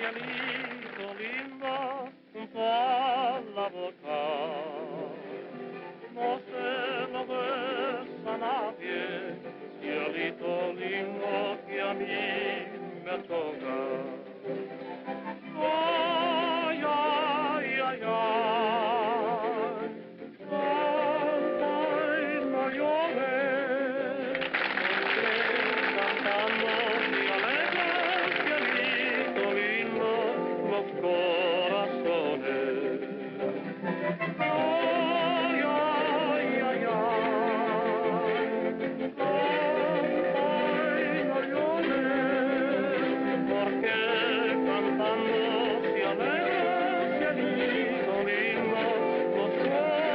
cielito lindo, junto a la boca. No se lo besa nadie, cielito lindo que a mí me toca. Ay, ay, ay, ay, ay, no llores, porque cantando y alegre, cielito lindo, los corazones. Ay, ay, ay, ay, no llores, porque cantando se alegra, cielito lindo, los corazones.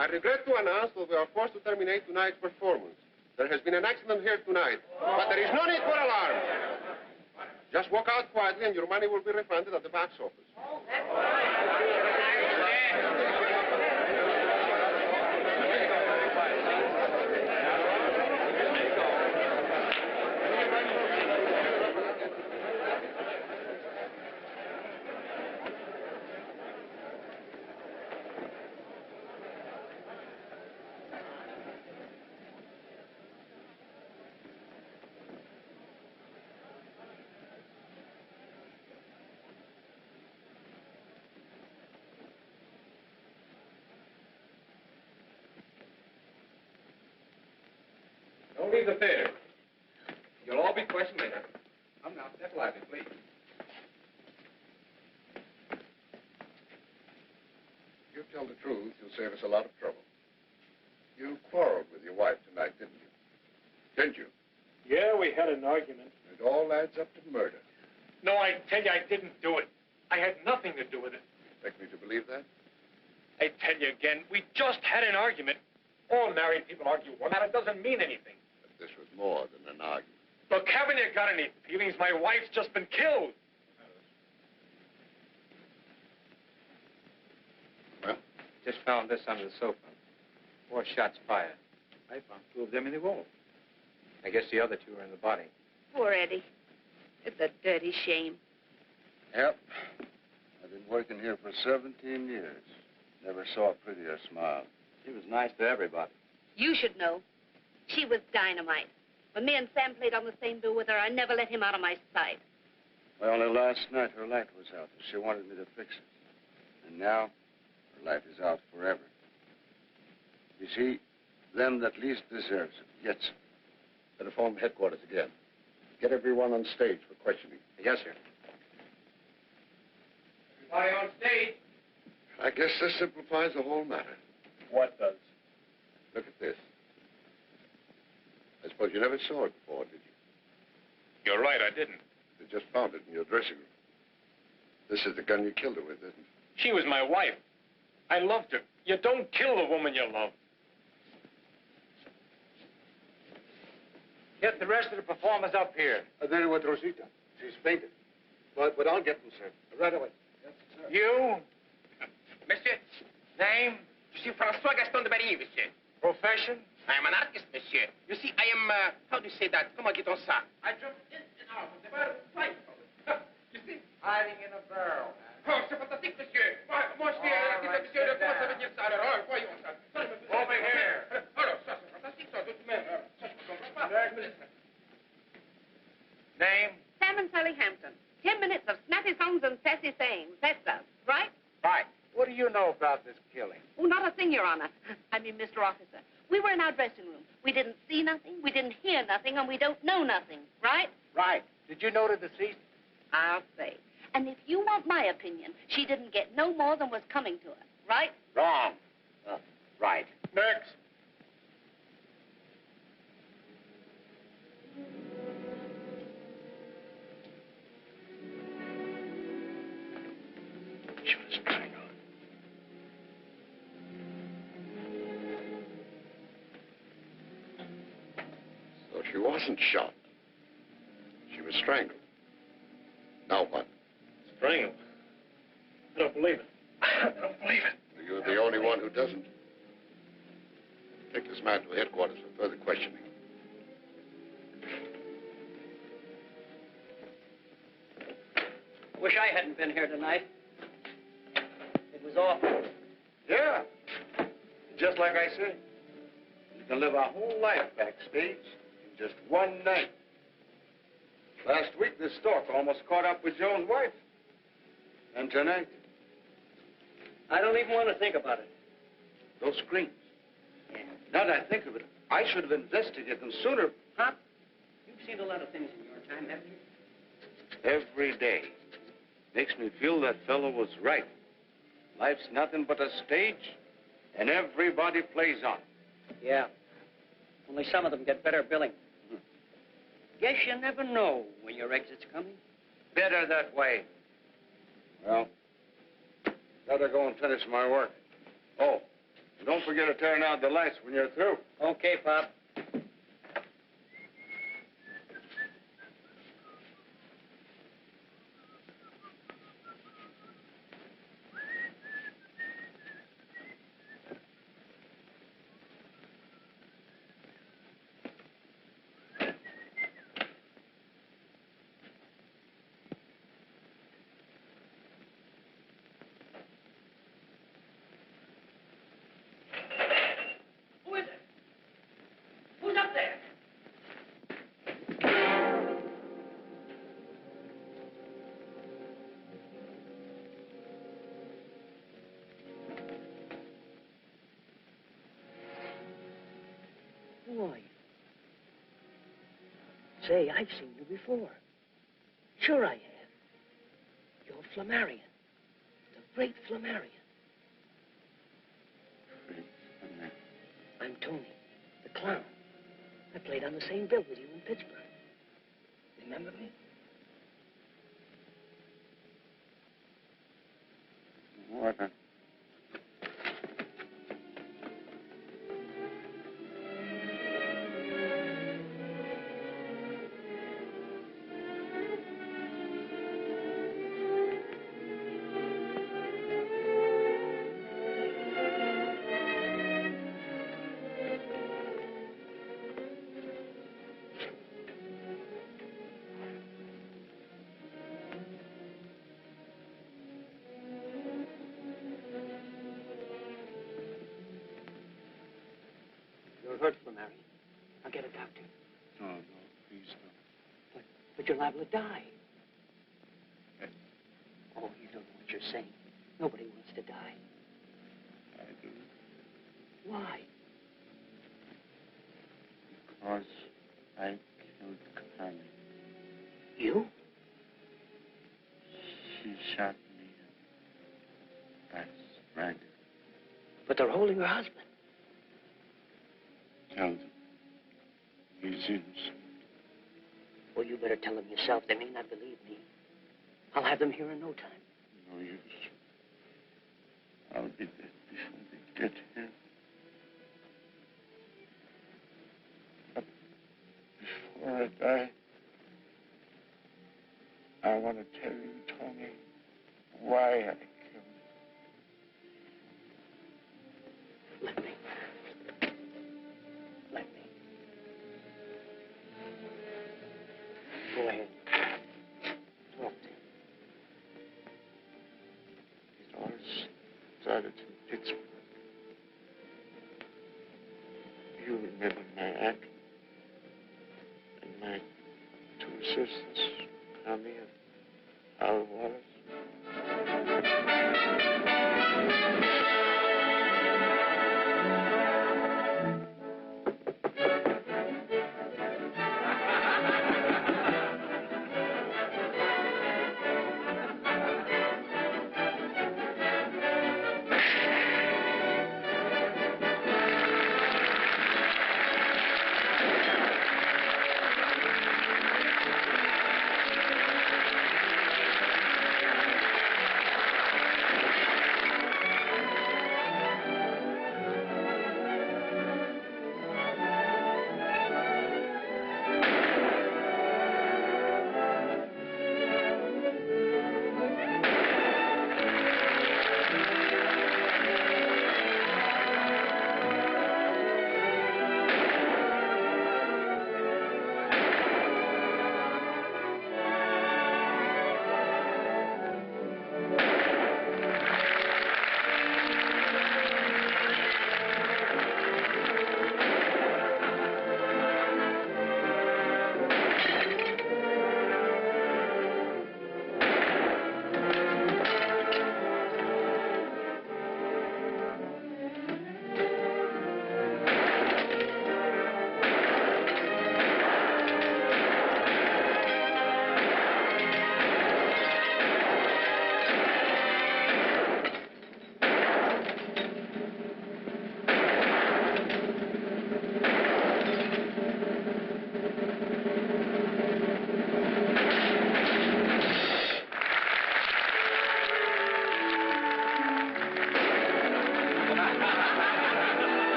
I regret to announce that we are forced to terminate tonight's performance. There has been an accident here tonight, but there is no need for alarm. Just walk out quietly and your money will be refunded at the box office. Don't leave the theater. You'll all be questioned later. Come now, step lively, please. If you tell the truth, you'll save us a lot of trouble. You quarreled with your wife tonight, didn't you? Didn't you? Yeah, we had an argument. It all adds up to murder. No, I tell you, I didn't do it. I had nothing to do with it. Expect me to believe that? I tell you again, we just had an argument. All married people argue one night. It doesn't mean anything. But this was more than an argument. Look, haven't you got any feelings? My wife's just been killed. Well? Just found this under the sofa. 4 shots fired. I found 2 of them in the wall. I guess the other 2 are in the body. Poor Eddie. It's a dirty shame. Yep. I've been working here for 17 years. Never saw a prettier smile. She was nice to everybody. You should know. She was dynamite. When me and Sam played on the same bill with her, I never let him out of my sight. Well, only last night her light was out, and she wanted me to fix it. And now, her light is out forever. You see, them that least deserves it gets it. Better phone headquarters again. Get everyone on stage for questioning. Yes, sir. Everybody on stage. I guess this simplifies the whole matter. What does? Look at this. I suppose you never saw it before, did you? You're right, I didn't. You just found it in your dressing room. This is the gun you killed her with, isn't it? She was my wife. I loved her. You don't kill the woman you love. Get the rest of the performers up here. There with Rosita. She's fainted. But I'll get them, sir. Right away. Yes, sir. You? Monsieur, Name? je suis François Gaston de Barry, monsieur. Profession? I am an artist, monsieur. You see, I am, how do you say that? Comment dit-on ça? I jump in and out of the barrel twice. You see? Hiding in a barrel. Oh, c'est fantastique, monsieur. Moi, je suis artiste, monsieur. Comment ça veut dire ça, alors? Oh, voyons ça. Over here. Alors, ça, c'est fantastique, ça, tout de même. Ça, je ne comprends pas. Name? Sam and Sally Hampton. 10 minutes of snappy songs and sassy sayings. That's us, right? Right. What do you know about this killing? Oh, not a thing, Your Honor. I mean, Mr. Officer. We were in our dressing room. We didn't see nothing, we didn't hear nothing, and we don't know nothing, right? Right. Did you know the deceased? I'll say. And if you want my opinion, she didn't get no more than was coming to her, right? Wrong. Right. Next. She was strangled. So she wasn't shot. She was strangled. Now what? Strangled. I don't believe it. I don't believe it. You're the only one who doesn't. Take this man to headquarters for further questioning. Wish I hadn't been here tonight. It was awful. Yeah. Just like I said. You can live a whole life backstage in just one night. Last week, this stork almost caught up with your own wife. And tonight, I don't even want to think about it. those screams. Yeah. Now that I think of it, I should have investigated them sooner. Pop, you've seen a lot of things in your time, haven't you? Every day makes me feel that fellow was right. Life's nothing but a stage, and everybody plays on. Yeah. Only some of them get better billing. Guess you never know when your exit's coming. Better that way. Well, better go and finish my work. Oh, and don't forget to turn out the lights when you're through. Okay, Pop. Who are you? Say, I've seen you before. Sure I have. You're Flamarion. The Great Flamarion. I'm Tony, the clown. I played on the same bill with you in Pittsburgh. Remember me? What? You're hurt, Flamarion. I'll get a doctor. No, please don't. But you're liable to die. Oh, you don't know what you're saying. Nobody wants to die. I do. Why? Because I killed Connie. You? She shot me. I strangled. But they're holding her husband. Tell them. He's innocent. Well, you better tell them yourself. They may not believe me. I'll have them here in no time. No use. I'll be dead before they get here. But before I die, I want to tell you, Tony, why I killed him. Let me. Let me. Go ahead. Talk to him. It all started in Pittsburgh. You remember my act and my two sisters, Connie and Al Wallace.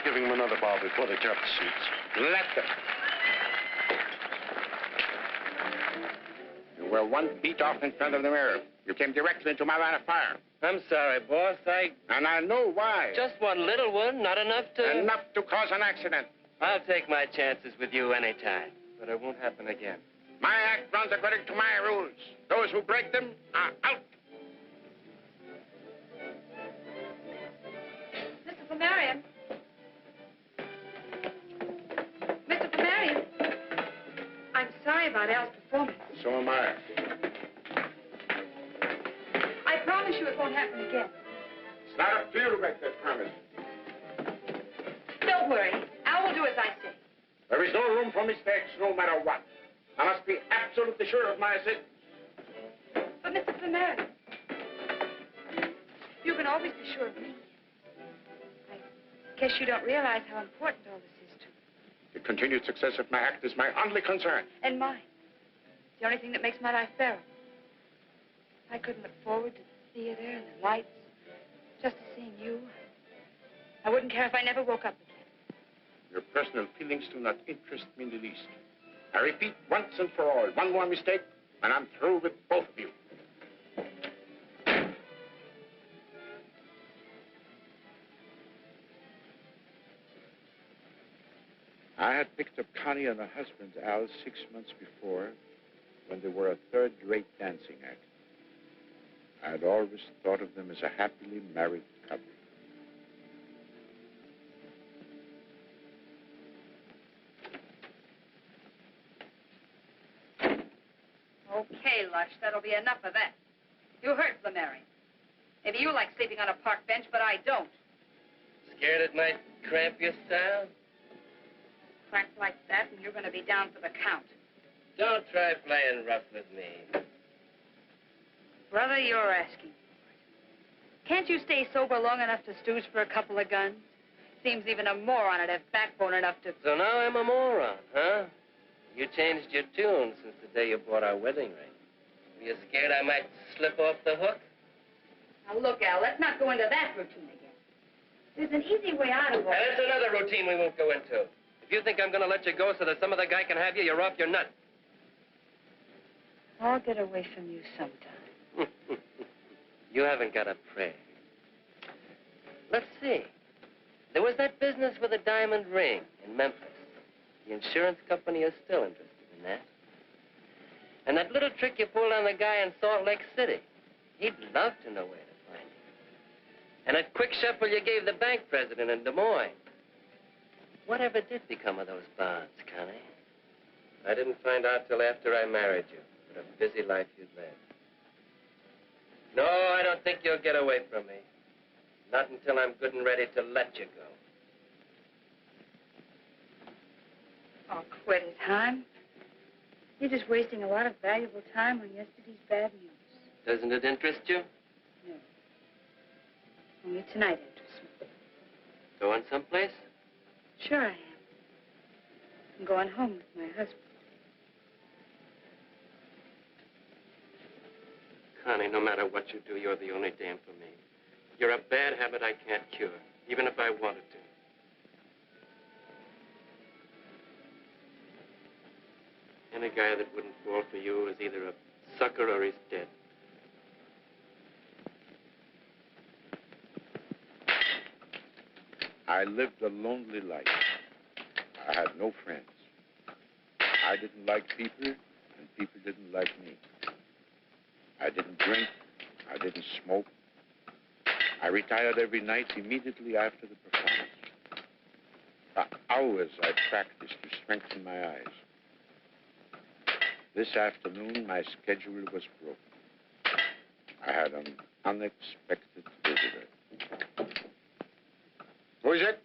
Giving him another bow before they jump the seats. Let them. You were one beat off in front of the mirror. You came directly into my line of fire. I'm sorry, boss. And I know why. Just one little one, not enough to... Enough to cause an accident. I'll take my chances with you anytime, but it won't happen again. My act runs according to my rules. Those who break them are out. Mr. Flamarion. Mr. Flamarion. I'm sorry about Al's performance. So am I. I promise you it won't happen again. It's not up to you to make that promise. Don't worry. Al will do as I say. There is no room for mistakes, no matter what. I must be absolutely sure of my assistance. But, Mr. Flamarion, you can always be sure of me. I guess you don't realize how important all this is to me. The continued success of my act is my only concern. And mine. It's the only thing that makes my life bearable. I couldn't look forward to the theater and the lights, just to seeing you. I wouldn't care if I never woke up again. Your personal feelings do not interest me in the least. I repeat once and for all, one more mistake, and I'm through with both of you. I had picked up Connie and her husband, Al, 6 months before, when they were a third-rate dancing act. I had always thought of them as a happily married couple. Okay, Lush, that'll be enough of that. You heard Flamarion. Maybe you like sleeping on a park bench, but I don't. Scared it might cramp your style? Crack like that, and you're going to be down for the count. Don't try playing rough with me. Brother, you're asking. Can't you stay sober long enough to stooge for a couple of guns? Seems even a moron would have backbone enough to... So now I'm a moron, huh? You changed your tune since the day you bought our wedding ring. Were you scared I might slip off the hook? Now, look, Al, let's not go into that routine again. There's an easy way out of all And that's another routine we won't go into. If you think I'm going to let you go so that some other guy can have you, you're off your nut. I'll get away from you sometime. You haven't got a prayer. Let's see. There was that business with a diamond ring in Memphis. The insurance company is still interested in that. And that little trick you pulled on the guy in Salt Lake City. He'd love to know where to find you. And that quick shuffle you gave the bank president in Des Moines. Whatever did become of those bonds, Connie? I didn't find out till after I married you. What a busy life you'd led. No, I don't think you'll get away from me. Not until I'm good and ready to let you go. Oh, quit it, hon. You're just wasting a lot of valuable time on yesterday's bad news. Doesn't it interest you? No. Only tonight interests me. Going someplace? Sure I am. I'm going home with my husband. Connie, no matter what you do, you're the only dame for me. You're a bad habit I can't cure, even if I wanted to. Any guy that wouldn't fall for you is either a sucker or he's dead. I lived a lonely life. I had no friends. I didn't like people, and people didn't like me. I didn't drink. I didn't smoke. I retired every night immediately after the performance. For hours I practiced to strengthen my eyes. This afternoon, my schedule was broken. I had an unexpected visitor. Who is it?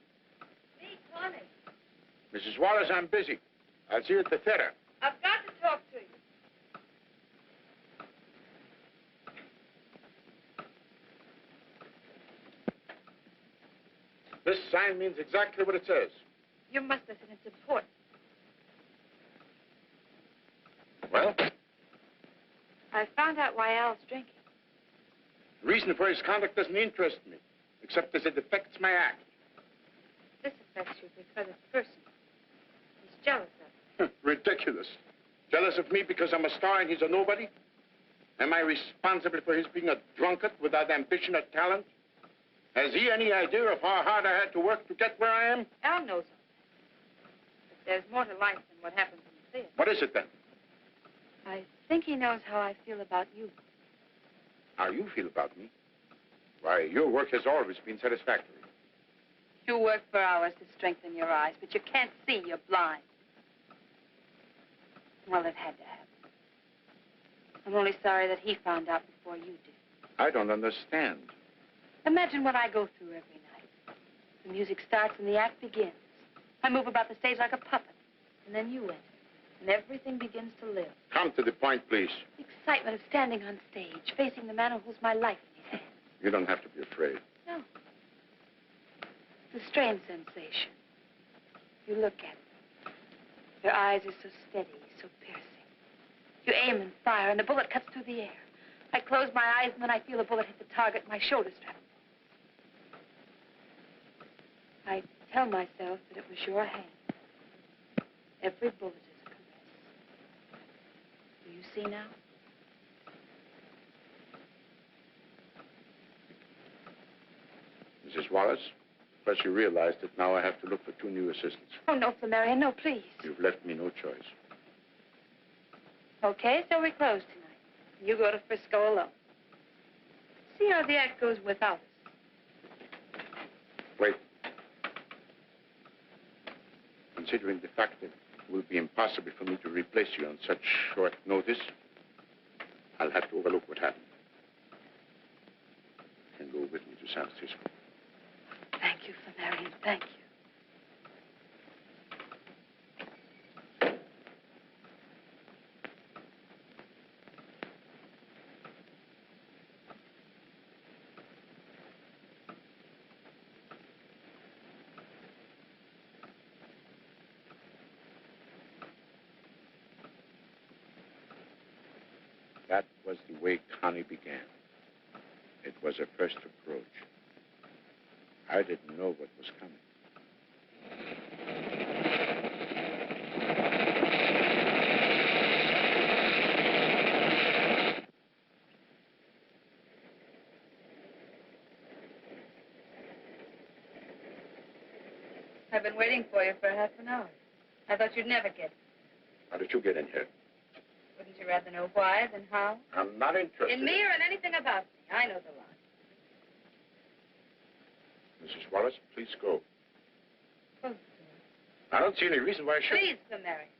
Me, Connie. Mrs. Wallace, I'm busy. I'll see you at the theater. I've got to talk to you. This sign means exactly what it says. You must listen. It's important. Well? I found out why Al's drinking. The reason for his conduct doesn't interest me, except as it affects my act. This affects you because it's personal. He's jealous of it. Ridiculous. Jealous of me because I'm a star and he's a nobody? Am I responsible for his being a drunkard without ambition or talent? Has he any idea of how hard I had to work to get where I am? Al knows all that. But there's more to life than what happens in the theater. What is it, then? I think he knows how I feel about you. How you feel about me? Why, your work has always been satisfactory. You work for hours to strengthen your eyes, but you can't see. You're blind. Well, it had to happen. I'm only sorry that he found out before you did. I don't understand. Imagine what I go through every night. The music starts and the act begins. I move about the stage like a puppet. And then you enter. And everything begins to live. Come to the point, please. The excitement of standing on stage, facing the man who holds my life in his hands. You don't have to be afraid. No. It's a strange sensation. You look at them. Their eyes are so steady, so piercing. You aim and fire, and the bullet cuts through the air. I close my eyes, and then I feel the bullet hit the target, and my shoulder strap. I tell myself that it was your hand. Every bullet is a caress. Do you see now? Mrs. Wallace, perhaps you realize that now I have to look for 2 new assistants. Oh, no, Flamarion, no, please. You've left me no choice. Okay, so we close tonight. You go to Frisco alone. See how the act goes without us. Wait. Considering the fact that it will be impossible for me to replace you on such short notice, I'll have to overlook what happened. And go with me to San Francisco. Thank you, Flamarion, thank you. That was the way Connie began. It was a first approach. I didn't know what was coming. I've been waiting for you for half an hour. I thought you'd never get it. How did you get in here? Wouldn't you rather know why than how? I'm not interested. In me or in anything about me. I know the line. Mrs. Wallace, please go. Oh, I don't see any reason why I should. please, Flamarion.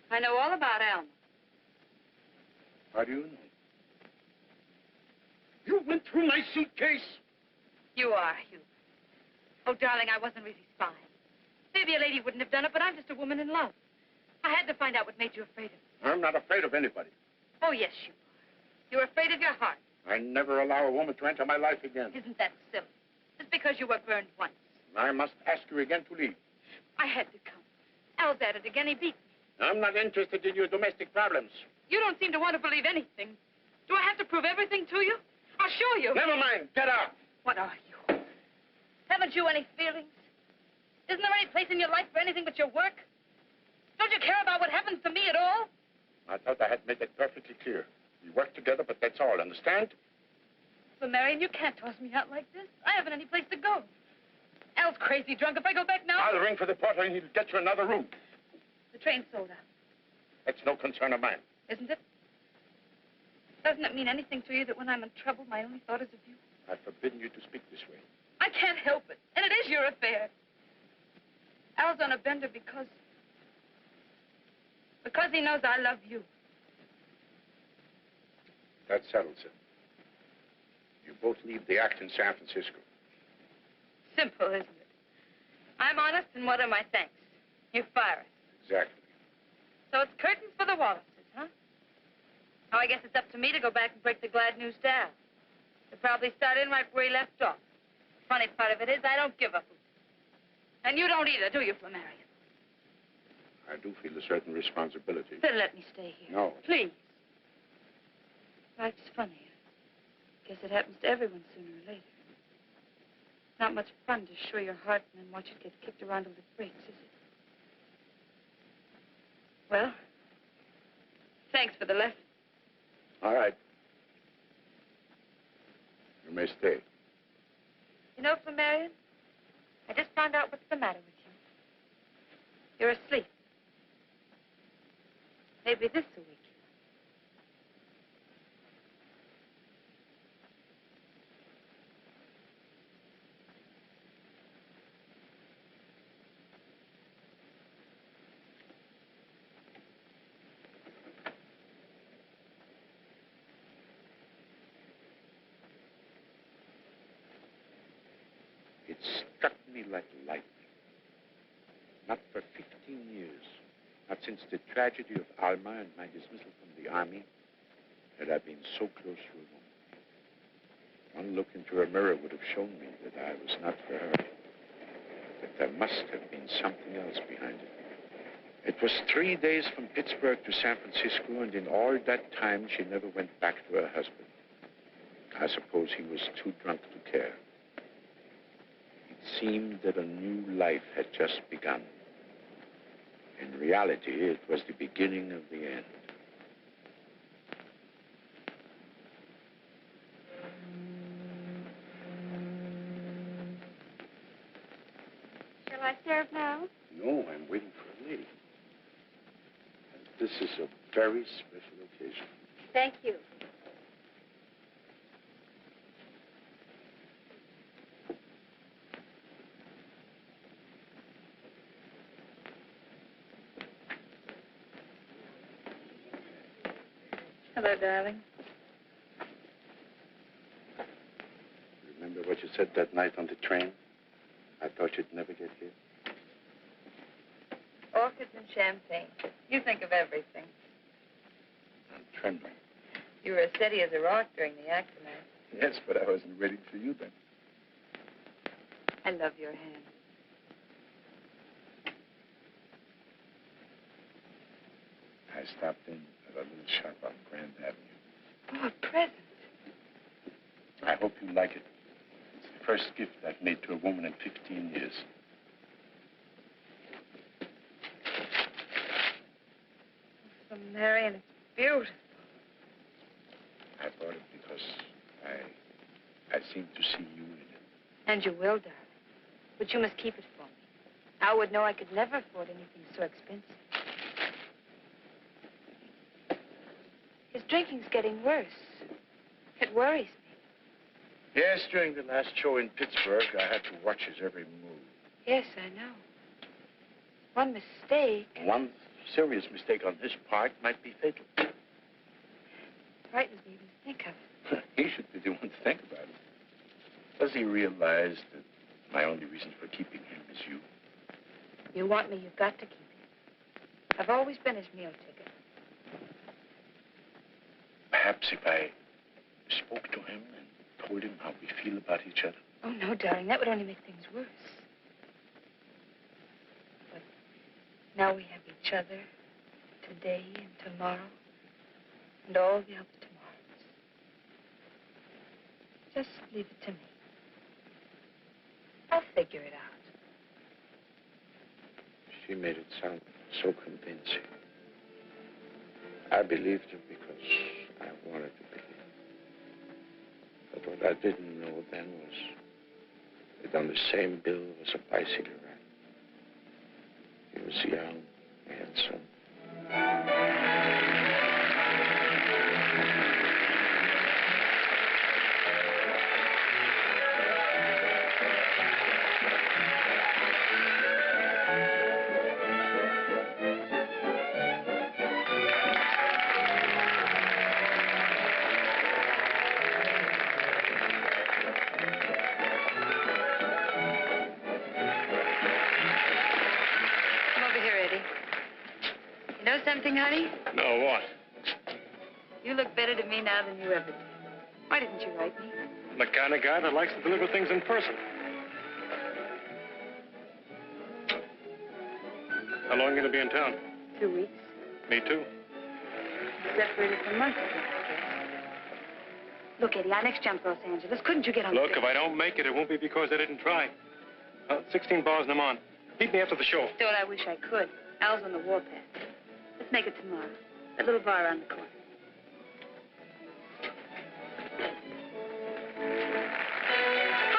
I know all about Alma. How do you know? You went through my suitcase? You are, Hugh. Oh, darling, I wasn't really spying. Maybe a lady wouldn't have done it, but I'm just a woman in love. I had to find out what made you afraid of me. I'm not afraid of anybody. Oh, yes, you are. You're afraid of your heart. I never allow a woman to enter my life again. Isn't that silly? Just because you were burned once. I must ask you again to leave. I had to come. Al's at it again. He beat me. I'm not interested in your domestic problems. You don't seem to want to believe anything. Do I have to prove everything to you? I'll show you. Never mind. Get out. What are you? Haven't you any feelings? Isn't there any place in your life for anything but your work? Don't you care about what happens to me at all? I thought I had made it perfectly clear. We work together, but that's all. Understand? Flamarion, you can't toss me out like this. I haven't any place to go. Al's crazy drunk. If I go back now... I'll ring for the porter and he'll get you another room. The train's sold out. That's no concern of mine. Isn't it? Doesn't it mean anything to you that when I'm in trouble, my only thought is of you? I've forbidden you to speak this way. I can't help it. And it is your affair. Al's on a bender because he knows I love you. That's settled, sir. You both leave the act in San Francisco. Simple, isn't it? I'm honest, and what are my thanks? You fire us. Exactly. So it's curtains for the Wallaces, huh? Now, I guess it's up to me to go back and break the glad news to Al. He'll probably start in right where he left off. The funny part of it is I don't give a hoot. And you don't either, do you, Flamarion? I do feel a certain responsibility. Then let me stay here. No. Please. Life's funny. I guess it happens to everyone sooner or later. Not much fun to show your heart and then watch it get kicked around till it breaks, is it? Well, thanks for the lesson. All right. You may stay. You know, Flamarion, I just found out what's the matter with you. You're asleep. Maybe this will wake you. It struck me like lightning. Not for 15 years, not since the tragedy of Alma and my dismissal from the army, had I been so close to a woman. One look into her mirror would have shown me that I was not for her. That there must have been something else behind it. It was 3 days from Pittsburgh to San Francisco, and in all that time, she never went back to her husband. I suppose he was too drunk to care. It seemed that a new life had just begun. In reality, it was the beginning of the end. Shall I serve now? No, I'm waiting for a lady. And this is a very special occasion. Thank you. Hello, darling. Remember what you said that night on the train? I thought you'd never get here. Orchids and champagne. You think of everything. I'm trembling. You were as steady as a rock during the act tonight. Yes, but I wasn't waiting for you then. I love your hand. I stopped in at a little shop on Grand Avenue. Oh, a present. I hope you like it. It's the first gift I've made to a woman in 15 years. Flamarion, it's beautiful. I bought it because I seem to see you in it. And you will, darling. But you must keep it for me. Al would know I could never afford anything so expensive. His drinking's getting worse. It worries me. Yes, during the last show in Pittsburgh, I had to watch his every move. Yes, I know. One mistake. One serious mistake on his part might be fatal. Frightens me even to think of it. He should be the one to think about it. Does he realize that my only reason for keeping him is you? You want me, you've got to keep him. I've always been his meal ticket. Perhaps if I spoke to him and told him how we feel about each other. Oh, no, darling, that would only make things worse. But now we have each other, today and tomorrow, and all the other tomorrows. Just leave it to me. I'll figure it out. She made it sound so convincing. I believed her because I wanted to believe. But what I didn't know then was that on the same bill was a bicycle ride. He was young, handsome. Something, honey? No, what? You look better to me now than you ever did. Why didn't you write me? I'm the kind of guy that likes to deliver things in person. How long are you going to be in town? 2 weeks. Me too. Separated for months ago, I guess. Look, Eddie, our next jump to Los Angeles. Couldn't you get on Look, if I don't make it, it won't be because I didn't try. 16 bars and I'm on. Meet me after the show. Don't I wish I could. Al's on the warpath. Let's make it tomorrow. That little bar around the corner.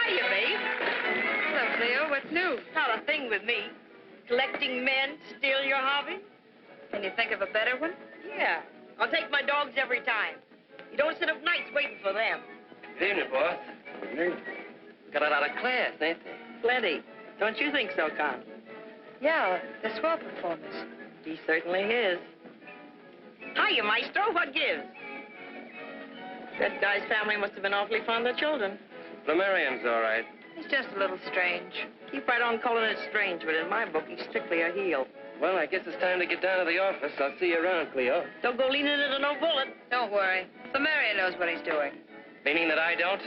Hiya, babe. Hello, Cleo. What's new? Not a thing with me. Collecting men still your hobby? Can you think of a better one? Yeah. I'll take my dogs every time. You don't sit up nights waiting for them. Good evening, boss. Good evening. Got a lot of class, ain't they? Plenty. Don't you think so, Con? Yeah, they're swell performers. He certainly is. Hiya, Maestro. What gives? That guy's family must have been awfully fond of children. Flamarion's all right. He's just a little strange. Keep right on calling it strange, but in my book, he's strictly a heel. Well, I guess it's time to get down to the office. I'll see you around, Cleo. Don't go leaning into no bullet. Don't worry. Flamarion knows what he's doing. Meaning that I don't?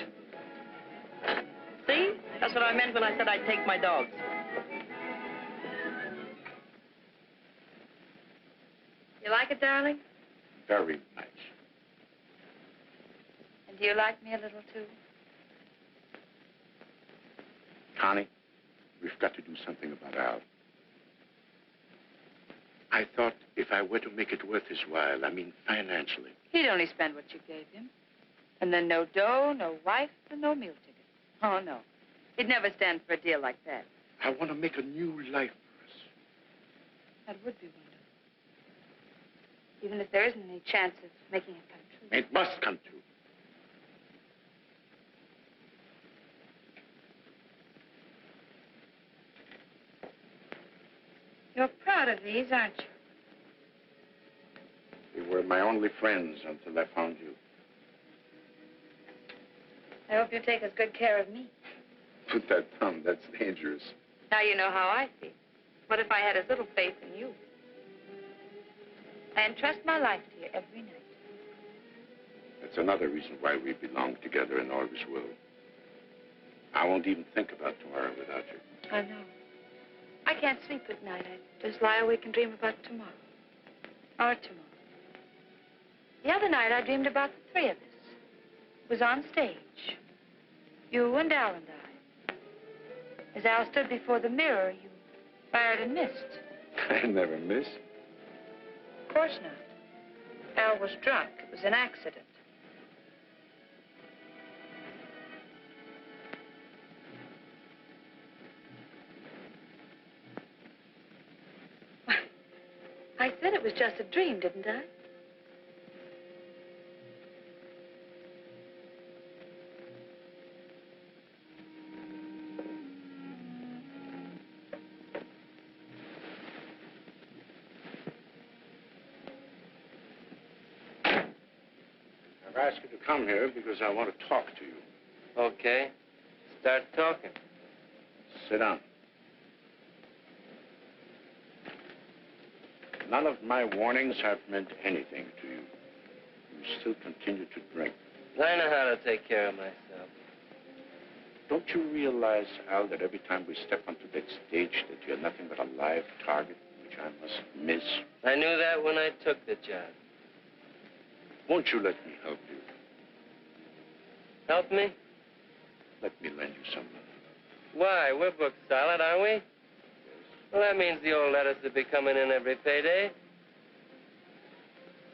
See? That's what I meant when I said I'd take my dogs. You like it, darling? Very much. And do you like me a little, too? Connie, we've got to do something about Al. I thought if I were to make it worth his while, I mean financially. He'd only spend what you gave him. And then no dough, no wife, and no meal ticket. Oh, no. He'd never stand for a deal like that. I want to make a new life for us. That would be wonderful. Even if there isn't any chance of making it come true. It must come true. You're proud of these, aren't you? They were my only friends until I found you. I hope you take as good care of me. Put that thumb, that's dangerous. Now you know how I feel. What if I had as little faith in you? I entrust my life to you every night. That's another reason why we belong together and always will. I won't even think about tomorrow without you. I know. I can't sleep at night. I just lie awake and dream about tomorrow. Or tomorrow. The other night, I dreamed about the three of us. It was on stage. You and Al and I. As Al stood before the mirror, you fired and missed. I never miss. Of course not. Al was drunk. It was an accident. I said it was just a dream, didn't I? I've asked you to come here because I want to talk to you. Okay. Start talking. Sit down. None of my warnings have meant anything to you. You still continue to drink. I know how to take care of myself. Don't you realize, Al, that every time we step onto that stage that you're nothing but a live target, which I must miss? I knew that when I took the job. Won't you let me help you? Help me? Let me lend you some money. Why? We're booked solid, aren't we? Well, that means the old letters will be coming in every payday.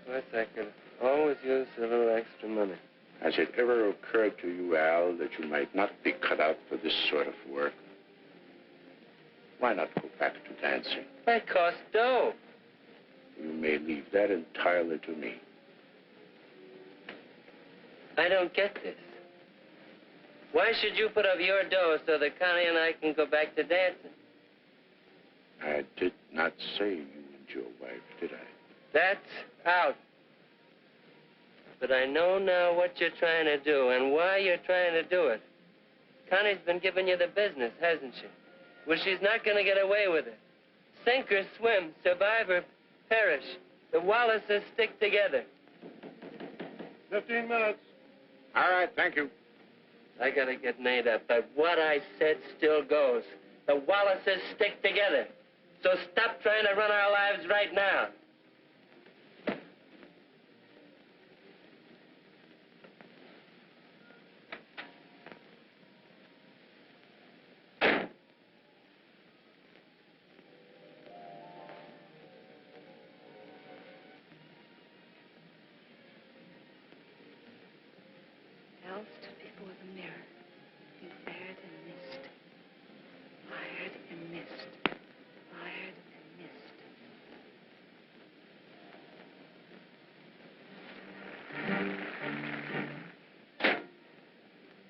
Of course, I could always use a little extra money. Has it ever occurred to you, Al, that you might not be cut out for this sort of work? Why not go back to dancing? That costs dough. You may leave that entirely to me. I don't get this. Why should you put up your dough so that Connie and I can go back to dancing? I did not say you and your wife, did I? That's out. But I know now what you're trying to do and why you're trying to do it. Connie's been giving you the business, hasn't she? Well, she's not going to get away with it. Sink or swim, survive or perish. The Wallaces stick together. 15 minutes. All right, thank you. I got to get made up, but what I said still goes. The Wallaces stick together. So stop trying to run our lives right now. Al stood before the mirror. He fired and missed. Fired and missed. Fired and missed.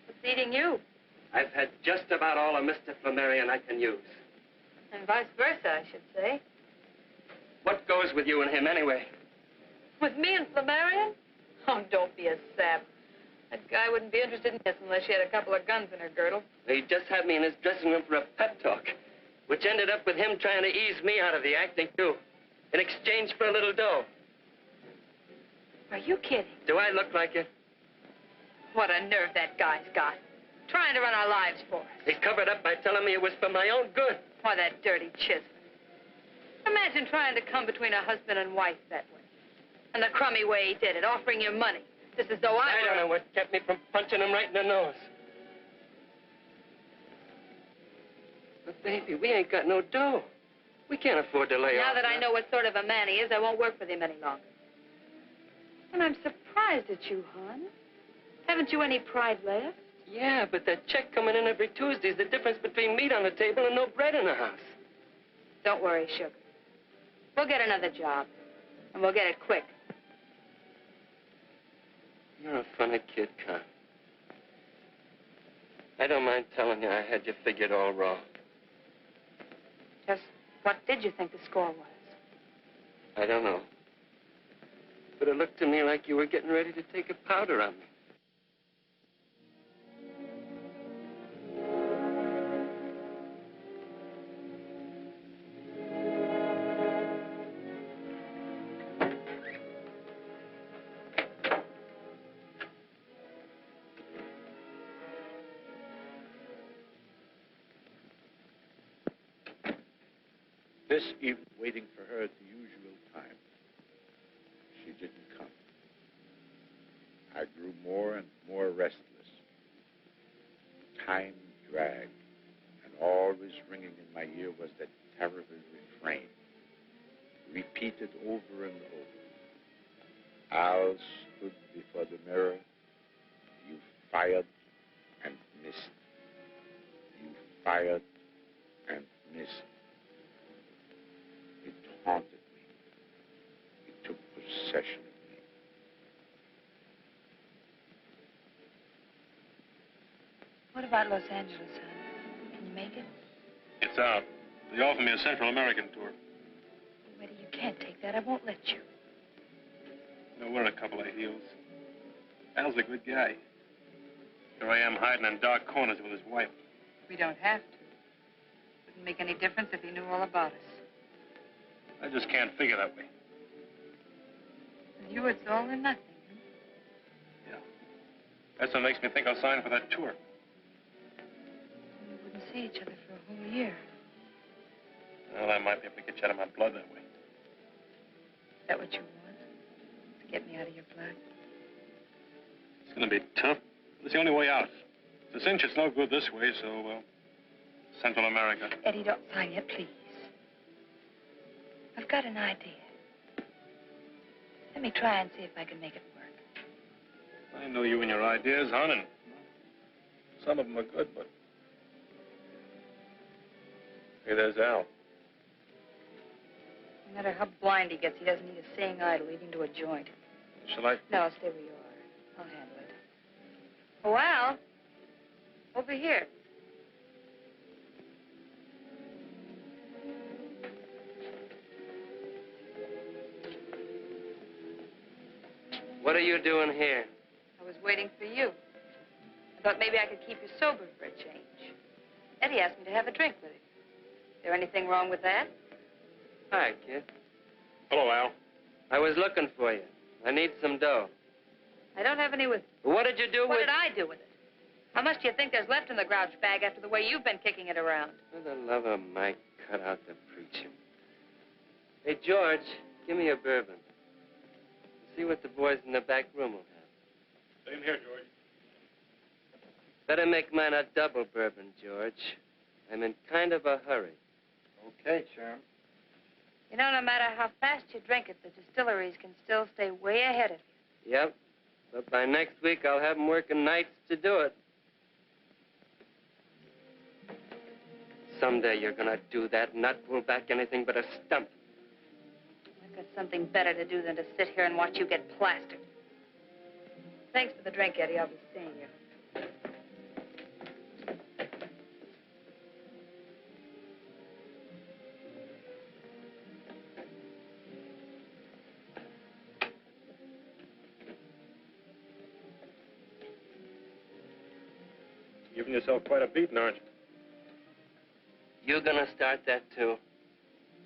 What's eating you? I've had just about all of Mr. Flamarion I can use. And vice versa, I should say. What goes with you and him anyway? With me and Flamarion? Oh, don't be a sap. That guy wouldn't be interested in this unless she had a couple of guns in her girdle. He just had me in his dressing room for a pep talk, which ended up with him trying to ease me out of the acting, too, in exchange for a little dough. Are you kidding? Do I look like it? What a nerve that guy's got. Trying to run our lives for us. He covered up by telling me it was for my own good. Why, that dirty chisel. Imagine trying to come between a husband and wife that way. And the crummy way he did it, offering you money. Just as though I don't know what kept me from punching him right in the nose. But, baby, we ain't got no dough. We can't afford to lay off. Now that I know what sort of a man he is, I won't work with him any longer. And I'm surprised at you, hon. Haven't you any pride left? Yeah, but that check coming in every Tuesday is the difference between meat on the table and no bread in the house. Don't worry, sugar. We'll get another job. And we'll get it quick. You're a funny kid, Con. I don't mind telling you I had you figured all wrong. Just what did you think the score was? I don't know. But it looked to me like you were getting ready to take a powder on me. This evening, waiting for her at the usual time. She didn't come. I grew more and more restless. Time dragged, and always ringing in my ear was that terrible refrain, repeated over and over. Al stood before the mirror. You fired and missed. You fired and missed. It haunted me. It took possession of me. What about Los Angeles, hon? Can you make it? It's out. They offered me a Central American tour. Eddie, you can't take that. I won't let you. No, we're a couple of heels. Al's a good guy. Here I am hiding in dark corners with his wife. We don't have to. Wouldn't make any difference if he knew all about us. I just can't figure that way. With you, it's all or nothing. Yeah. That's what makes me think I'll sign for that tour. We wouldn't see each other for a whole year. Well, I might be able to get you out of my blood that way. Is that what you want? To get me out of your blood? It's going to be tough. It's the only way out. The cinch, it's no good this way, so, well, Central America. Eddie, don't sign yet, please. I've got an idea. Let me try and see if I can make it work. I know you and your ideas, hon, and some of them are good, but... Hey, there's Al. No matter how blind he gets, he doesn't need a seeing eye to lead him to a joint. Shall I? No, stay where you are. I'll handle it. Oh, Al. Over here. What are you doing here? I was waiting for you. I thought maybe I could keep you sober for a change. Eddie asked me to have a drink with him. Is there anything wrong with that? Hi, kid. Hello, Al. I was looking for you. I need some dough. I don't have any with me. What did you do What with... did I do with it? How much do you think there's left in the grouch bag after the way you've been kicking it around? For the love of Mike, cut out the preaching. Hey, George, give me a bourbon. See what the boys in the back room will have. Same here, George. Better make mine a double bourbon, George. I'm in kind of a hurry. Okay, Sharon. You know, no matter how fast you drink it, the distilleries can still stay way ahead of you. Yep. But by next week, I'll have them working nights to do it. Someday you're gonna do that, not pull back anything but a stump. I've got something better to do than to sit here and watch you get plastered. Thanks for the drink, Eddie. I'll be seeing you. Giving yourself quite a beating, aren't you? You gonna start that, too?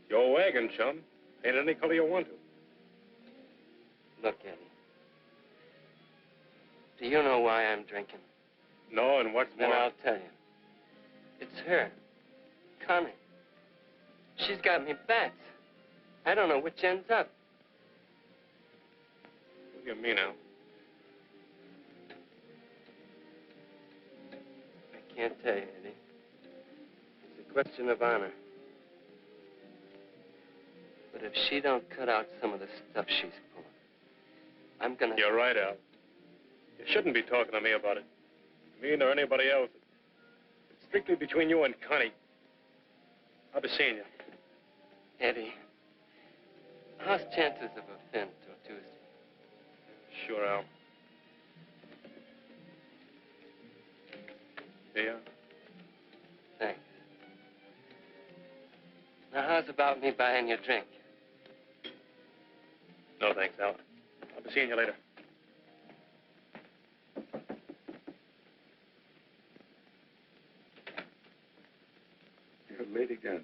Your wagon, chum. Ain't it any color you want to. Look, Eddie. Do you know why I'm drinking? No, and what's Then more... I'll tell you. It's her. Connie. She's got me bats. I don't know which end's up. What do you mean, Al? I can't tell you, Eddie. It's a question of honor. But if she don't cut out some of the stuff she's pulling, I'm gonna... You're right, Al. You shouldn't be talking to me about it. Me nor anybody else. It's strictly between you and Connie. I'll be seeing you. Eddie, how's chances of a fin till Tuesday? Sure, Al. Here you are. Thanks. Now, how's about me buying you a drink? No, thanks, Al. I'll be seeing you later. You're late again.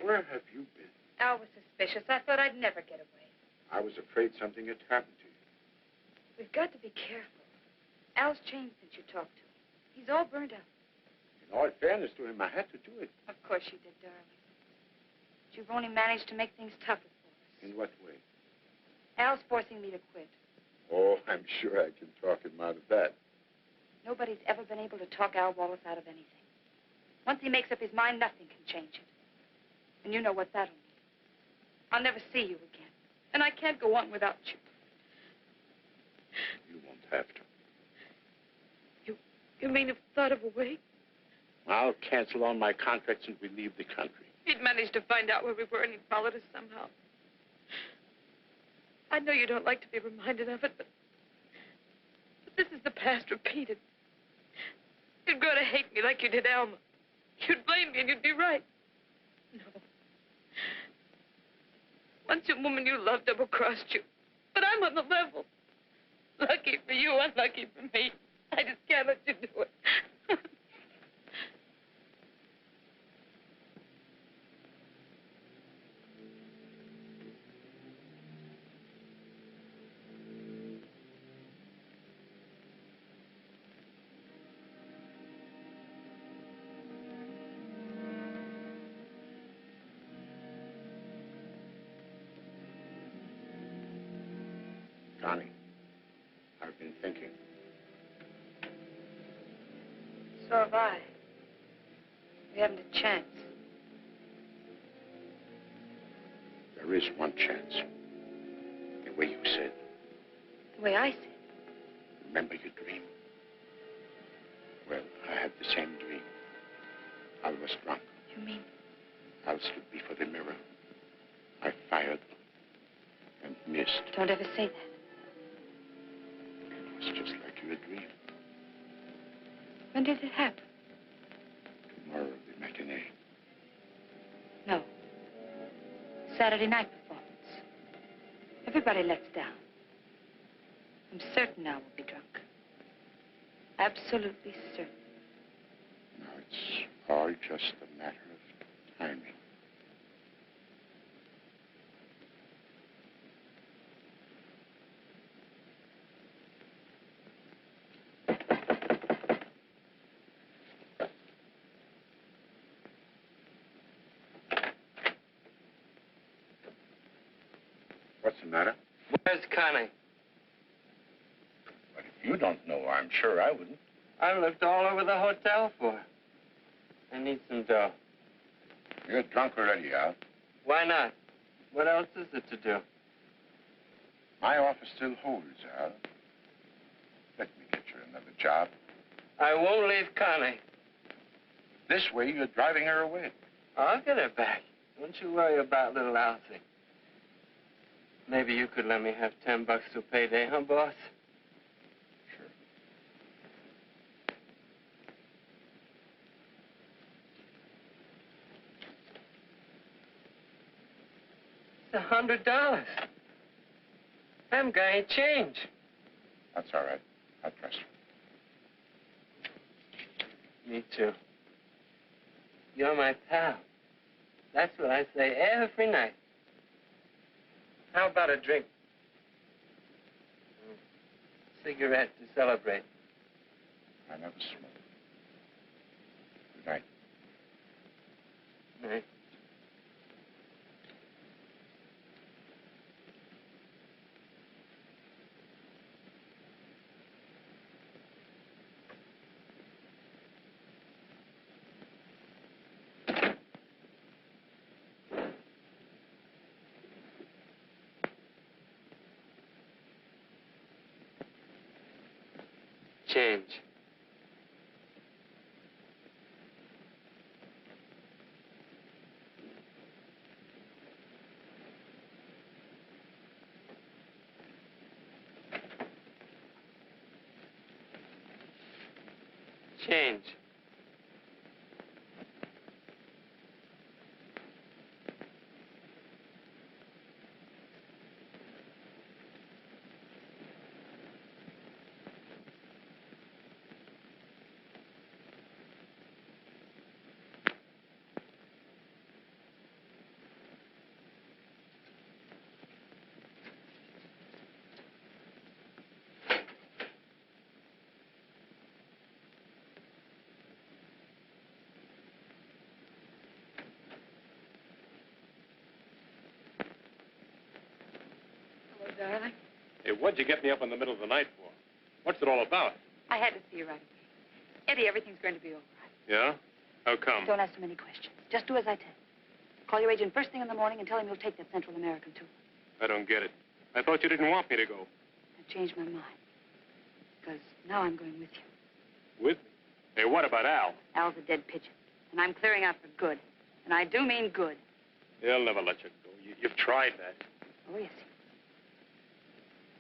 Where have you been? Al was suspicious. I thought I'd never get away. I was afraid something had happened to you. We've got to be careful. Al's changed since you talked to him. He's all burned up. In all fairness to him, I had to do it. Of course you did, darling. But you've only managed to make things tougher for us. In what way? Al's forcing me to quit. Oh, I'm sure I can talk him out of that. Nobody's ever been able to talk Al Wallace out of anything. Once he makes up his mind, nothing can change it. And you know what that'll mean. I'll never see you again. And I can't go on without you. You won't have to. You mean you've thought of a way? I'll cancel all my contracts and we leave the country. He'd managed to find out where we were and he'd followed us somehow. I know you don't like to be reminded of it, but this is the past repeated. You'd grow to hate me like you did Alma. You'd blame me and you'd be right. No. Once a woman you loved double-crossed you. But I'm on the level. Lucky for you, unlucky for me. I just can't let you do it. Connie, I've been thinking. So have I. We haven't a chance. There is one chance. The way you said. The way I said. Remember your dream? Well, I had the same dream. I was drunk. You mean? I stood before the mirror. I fired and missed. Don't ever say that. It was just like your dream. When did it happen? Tomorrow, the matinee. No. Saturday night performance. Everybody lets down. I'm certain I will be drunk. Absolutely certain. Now, it's all just a matter of timing. What's the matter? Where's Connie? But if you don't know, I'm sure I wouldn't. I looked all over the hotel for her. I need some dough. You're drunk already, Al. Why not? What else is it to do? My office still holds, Al. Let me get you another job. I won't leave Connie. This way, you're driving her away. I'll get her back. Don't you worry about little Alcy. Maybe you could let me have $10 to payday, huh, boss? Sure. It's $100. Them guy ain't change. That's all right. I trust you. Me too. You're my pal. That's what I say every night. How about a drink? Cigarette to celebrate. I never smoke. Good night. Night. Change. Change. Darling, Hey, what'd you get me up in the middle of the night for? What's it all about? I had to see you right away. Eddie, everything's going to be all right. Yeah? How come? Don't ask too many questions. Just do as I tell you. Call your agent first thing in the morning and tell him you'll take that Central American tour. I don't get it. I thought you didn't want me to go. I changed my mind. Because now I'm going with you. With me? Hey, what about Al? Al's a dead pigeon. And I'm clearing out for good. And I do mean good. He'll never let you go. You've tried that. Oh, yes.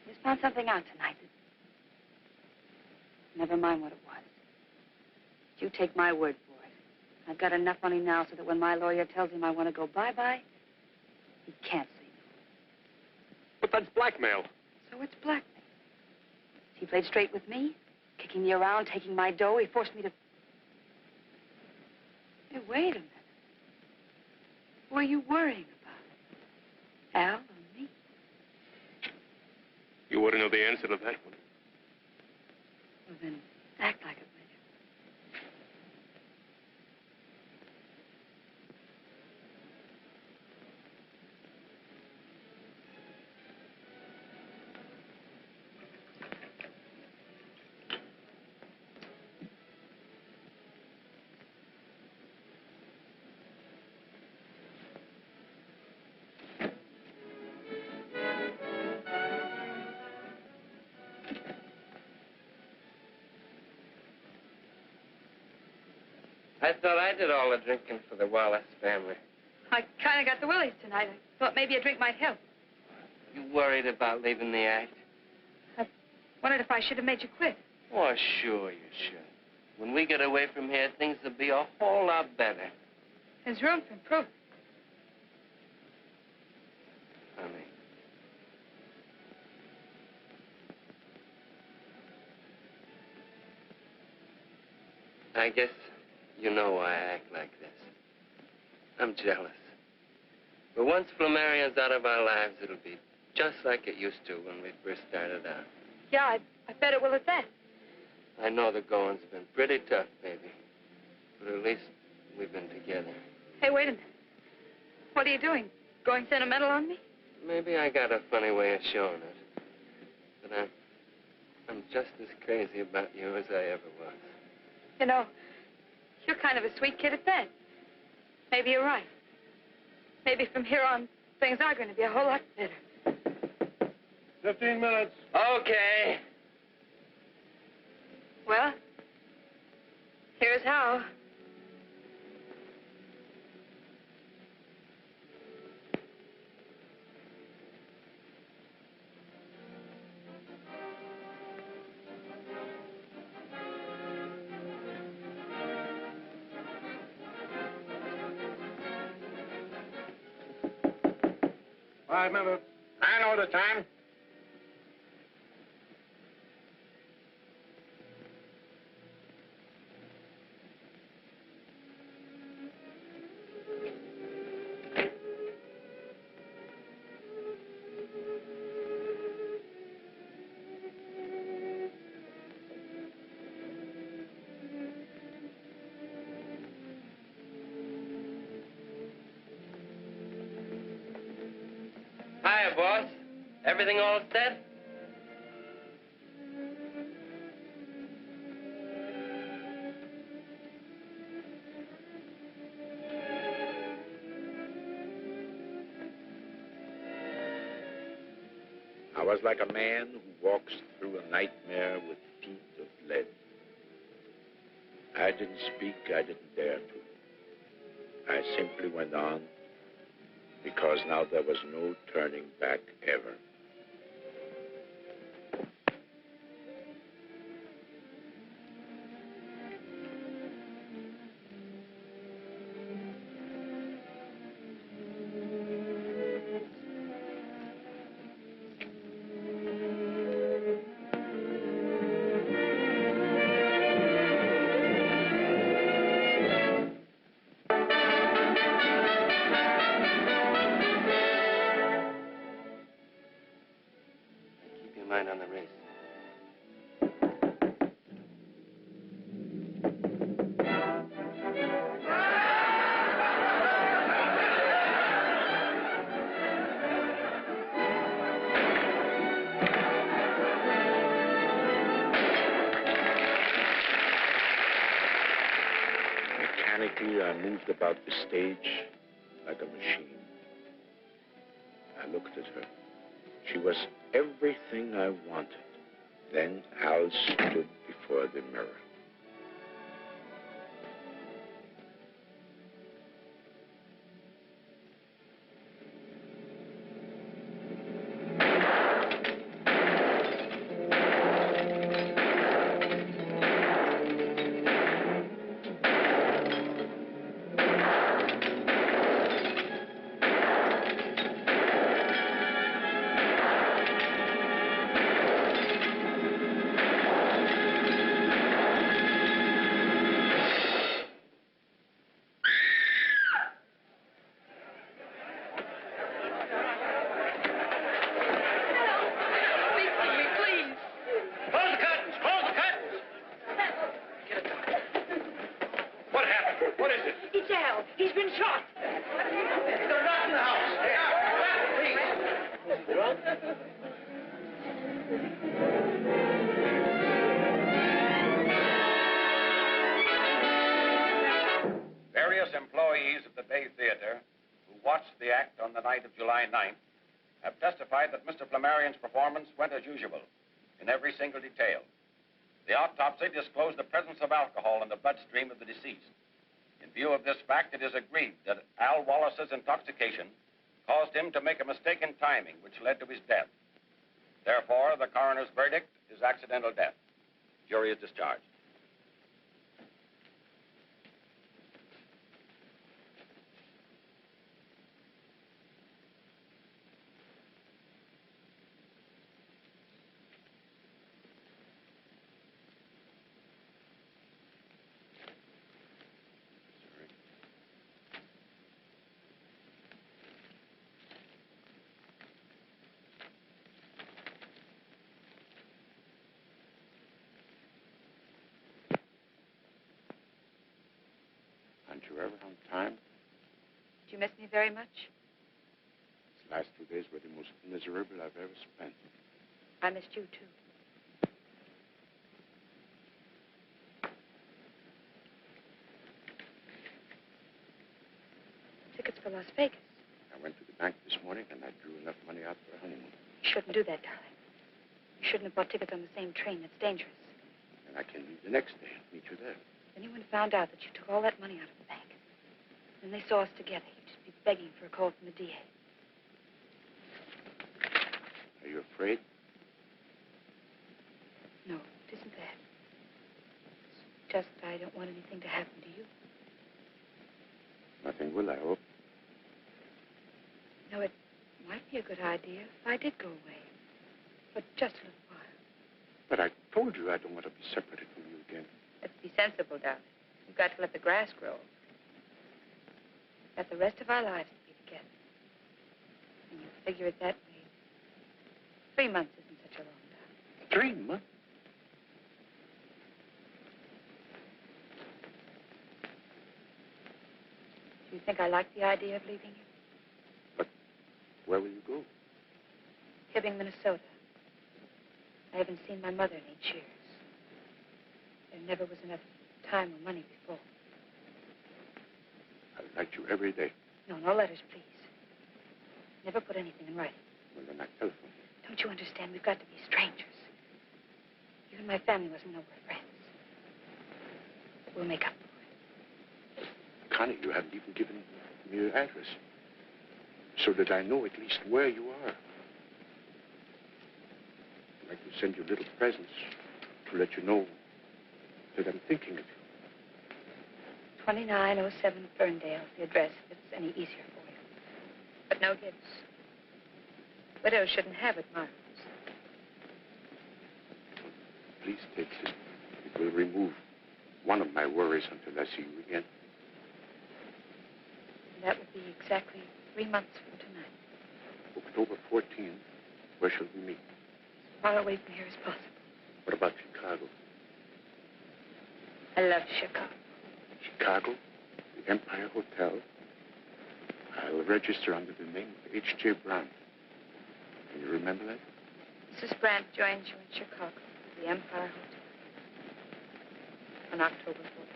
Just found something out tonight. Never mind what it was. You take my word for it. I've got enough money now so that when my lawyer tells him I want to go bye-bye, he can't say no. But that's blackmail. So it's blackmail. He played straight with me, kicking me around, taking my dough. He forced me to... Hey, wait a minute. Who are you worrying about? Al or me? You ought to know the answer to that one. Well, then, act like it, will I thought I did all the drinking for the Wallace family. I kind of got the willies tonight. I thought maybe a drink might help. You worried about leaving the act? I wondered if I should have made you quit. Oh, sure you should. When we get away from here, things will be a whole lot better. There's room for improvement. Honey. I guess you know why I act like this. I'm jealous. But once Flamarion's out of our lives, it'll be just like it used to when we first started out. Yeah, I bet it will at that. I know the going's been pretty tough, baby. But at least we've been together. Hey, wait a minute. What are you doing? Going sentimental on me? Maybe I got a funny way of showing it. But I'm just as crazy about you as I ever was. You know, you're kind of a sweet kid at that. Maybe you're right. Maybe from here on, things are going to be a whole lot better. 15 minutes. Okay. Well, here's how. I remember. I know the time. Hiya, boss. Everything all set? I was like a man who walks through a nightmare with feet of lead. didn't speak, I didn't dare to. I simply went on because now there was no turning back ever. On the race. Mechanically, I moved about the stage like a machine. I looked at her. She was everything I wanted. Then Al stood before the mirror. Various employees of the Bay Theater who watched the act on the night of July 9th have testified that Mr. Flamarion's performance went as usual in every single detail. The autopsy disclosed the presence of alcohol in the bloodstream of the deceased. In view of this fact, it is agreed that Al Wallace's intoxication caused him to make a mistake in timing, which led to his death. Therefore, the coroner's verdict is accidental death. Jury is discharged. Aren't you ever on time? Did you miss me very much? These last 2 days were the most miserable I've ever spent. I missed you, too. Tickets for Las Vegas. I went to the bank this morning and I drew enough money out for a honeymoon. You shouldn't do that, darling. You shouldn't have bought tickets on the same train. That's dangerous. And I can leave the next day and meet you there. If anyone found out that you took all that money out of the bank, and they saw us together, you'd just be begging for a call from the DA. Are you afraid? No, it isn't that. It's just I don't want anything to happen to you. Nothing will, I hope. No, it might be a good idea if I did go away. For just a little while. But I told you I don't want to be separated from you again. Let's be sensible, darling. We've got to let the grass grow. Let the rest of our lives be together. And you figure it that way. 3 months isn't such a long time. 3 months? Do you think I like the idea of leaving you? But where will you go? Hibbing, Minnesota. I haven't seen my mother in 8 years. There never was enough time or money before. I'll write you every day. No, no letters, please. Never put anything in writing. Well, then I telephone. Don't you understand? We've got to be strangers. You and my family mustn't know we're friends. We'll make up. Connie, you haven't even given me your address. So that I know at least where you are. I'd like to send you little presents to let you know that I'm thinking of you. 2907 Ferndale, the address, if it's any easier for you. But no gifts. Widows shouldn't have it, Miles. Please take this. It will remove one of my worries until I see you again. And that would be exactly 3 months from tonight. October 14th, where shall we meet? As far away from here as possible. What about Chicago? I love Chicago. Chicago, the Empire Hotel. I'll register under the name of H.J. Brandt. Can you remember that? Mrs. Brandt joins you in Chicago, the Empire Hotel, on October 14th.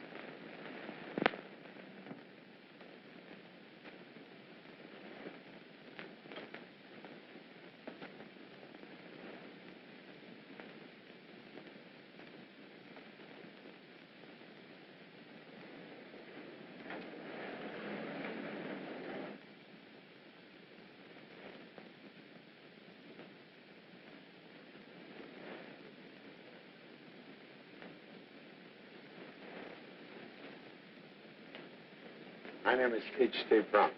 My name is H.J. Brandt.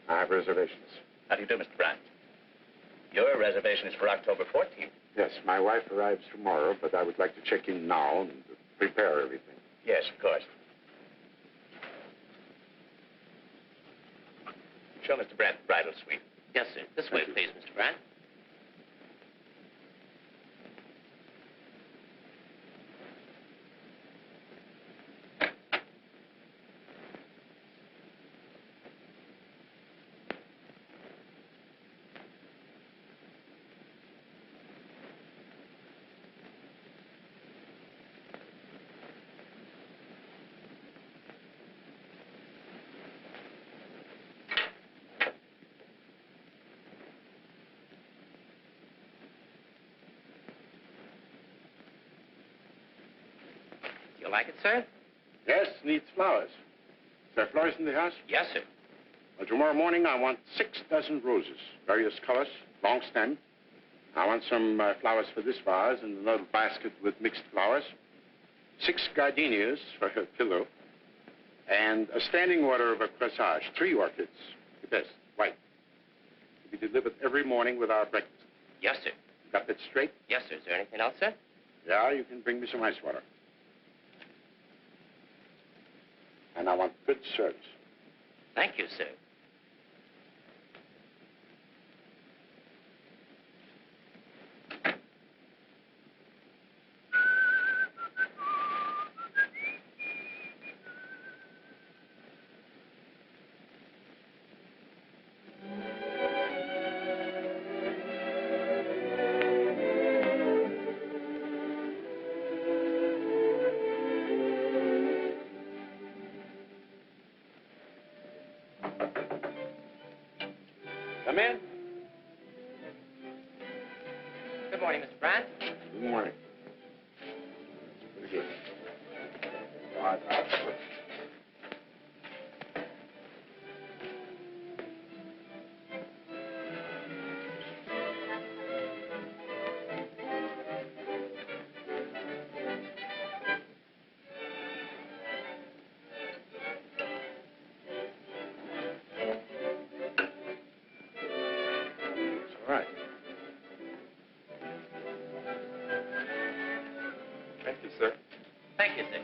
I have reservations. How do you do, Mr. Brandt? Your reservation is for October 14th. Yes, my wife arrives tomorrow, but I would like to check in now and prepare everything. Yes, of course. Show Mr. Brandt the bridal suite. Yes, sir. This way, please, Mr. Brandt. You like it, sir? Yes, needs flowers. Is there flowers in the house? Yes, sir. Well, tomorrow morning I want 6 dozen roses, various colors, long stem. I want some flowers for this vase and a little basket with mixed flowers. 6 gardenias for her pillow. And a standing order of a corsage, 3 orchids, the best, white. To be delivered every morning with our breakfast. Yes, sir. Got that straight? Yes, sir. Is there anything else, sir? Yeah, you can bring me some ice water. And I want good service. Thank you, sir. Come in. Good morning, Mr. Brandt. Good morning. Pretty good. All right. Thank you, sir. Thank you, sir.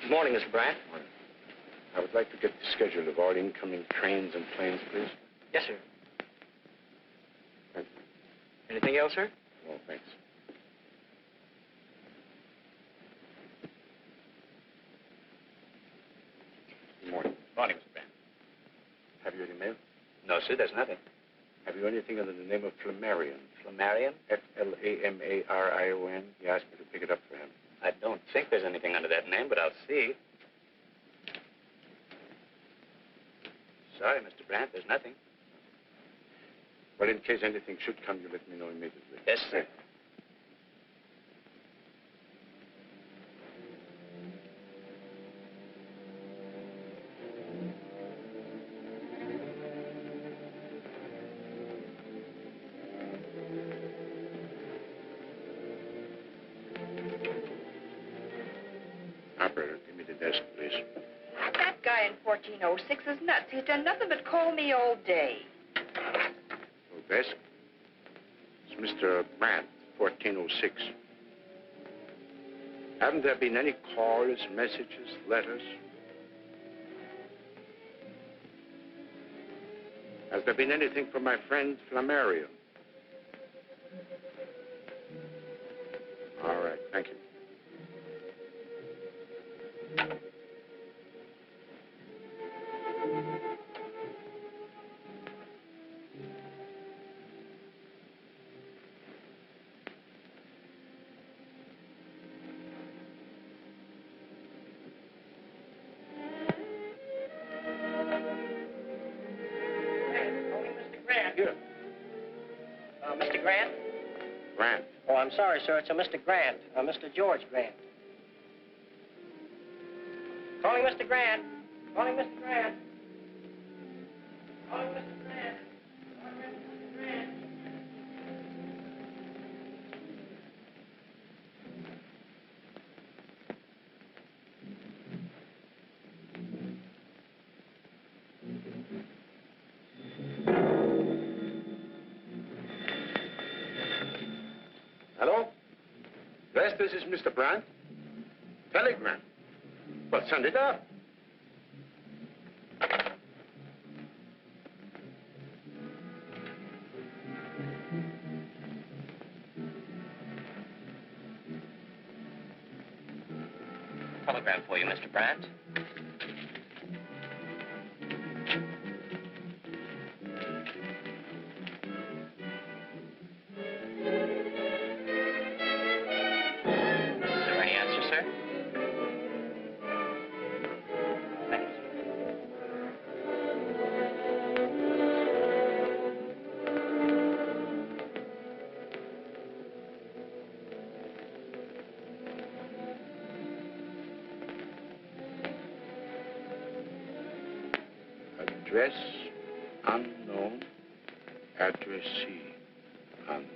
Good morning, Mr. Brandt. I would like to get the schedule of all incoming trains and planes, please. Yes, sir. Thank you. Anything else, sir? Oh, thanks. Good morning. Morning, Mr. Brandt. Have you any mail? see, there's nothing. Have you anything under the name of Flamarion? Flamarion? Flamarion. He asked me to pick it up for him. I don't think there's anything under that name, but I'll see. Sorry, Mr. Brandt, there's nothing. Well, in case anything should come, you let me know immediately. Yes, sir. Operator, give me the desk, please. That guy in 1406 is nuts. He's done nothing but call me all day. Oh, desk? It's Mr. Brandt, 1406. Haven't there been any calls, messages, letters? Has there been anything from my friend Flamarion? All right, thank you. Mr. Grant? Grant. Oh, I'm sorry, sir. It's a Mr. Grant. Mr. George Grant. Calling Mr. Grant. Calling Mr. Grant. Calling Mr. Grant. Calling Mr. Grant. Hello? Yes, this is Mr. Brandt. Telegram. Well, send it up. Telegram for you, Mr. Brandt. Address unknown. Addressee unknown.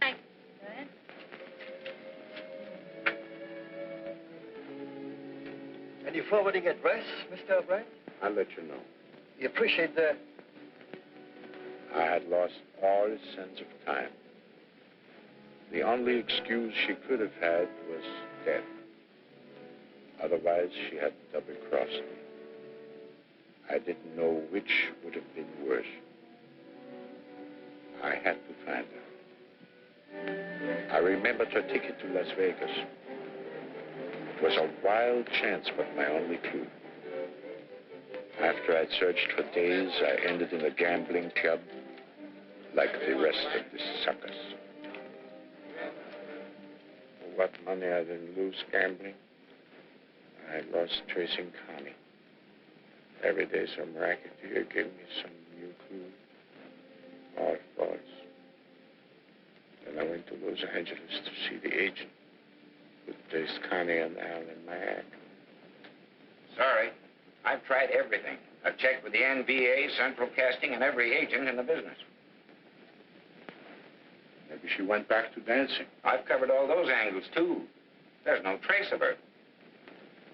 Thank you, Brian. Any forwarding address, Mr. Brandt? I'll let you know. We appreciate the... I had lost all sense of time. The only excuse she could have had was death. Otherwise, she had double-crossed me. I didn't know which would have been worse. I had to find her. I remembered her ticket to Las Vegas. It was a wild chance, but my only clue. After I'd searched for days, I ended in a gambling club like the rest of the suckers. What money I didn't lose gambling, I lost tracing Connie. Every day some racketeer gave me some new clue. All false. Then I went to Los Angeles to see the agent who placed Connie and Al in my act. Sorry. I've tried everything. I've checked with the NVA, Central Casting, and every agent in the business. Maybe she went back to dancing. I've covered all those angles, too. There's no trace of her.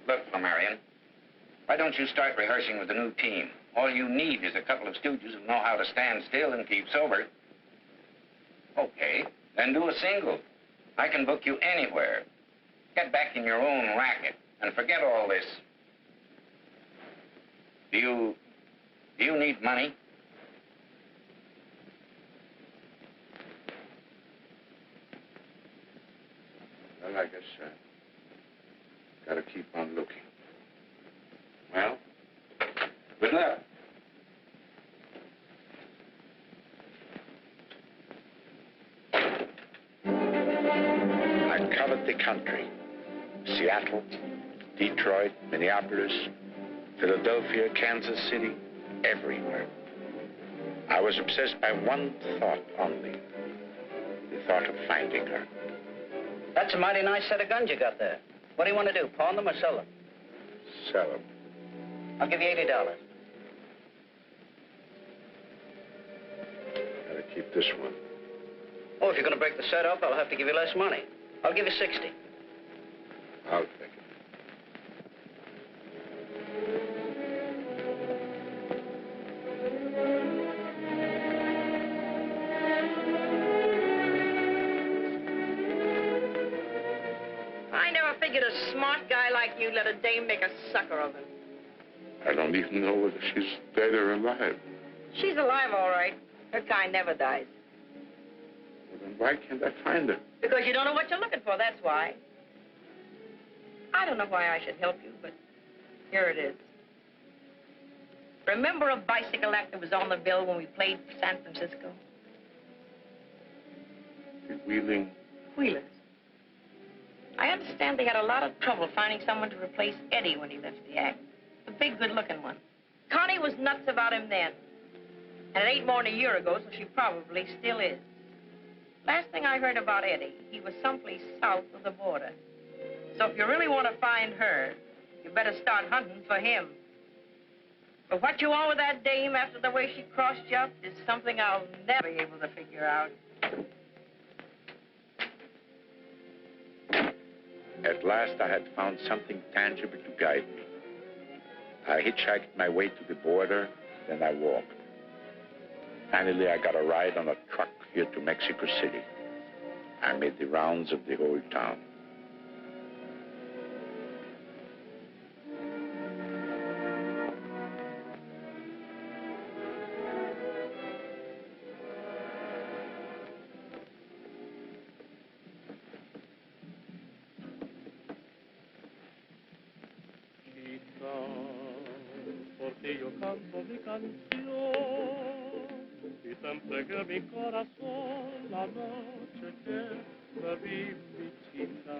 Look, Flamarion, why don't you start rehearsing with the new team? All you need is a couple of stooges who know how to stand still and keep sober. Okay, then do a single. I can book you anywhere. Get back in your own racket and forget all this. Do you need money? Well, I guess gotta keep on looking. Well, good luck. I covered the country. Seattle, Detroit, Minneapolis, Philadelphia, Kansas City, everywhere. I was obsessed by one thought only, the thought of finding her. That's a mighty nice set of guns you got there. What do you want to do, pawn them or sell them? Sell them. I'll give you $80. Gotta keep this one. Oh, if you're going to break the set up, I'll have to give you less money. I'll give you 60. I'll take it. I never figured a smart guy like you let a dame make a sucker of him. I don't even know whether she's dead or alive. She's alive, all right. Her kind never dies. Well, then why can't I find her? Because you don't know what you're looking for, that's why. I don't know why I should help you, but here it is. Remember a bicycle act that was on the bill when we played San Francisco? The Wheeling. Wheelers. I understand they had a lot of trouble finding someone to replace Eddie when he left the act. The big, good-looking one. Connie was nuts about him then. And it ain't more than a year ago, so she probably still is. Last thing I heard about Eddie, he was someplace south of the border. So if you really want to find her, you better start hunting for him. But what you want with that dame after the way she crossed you up is something I'll never be able to figure out. At last, I had found something tangible to guide me. I hitchhiked my way to the border, then I walked. Finally, I got a ride on a truck here to Mexico City. I made the rounds of the whole town. Porque yo canto mi canción y te entregué mi corazón la noche que me vi mi chica.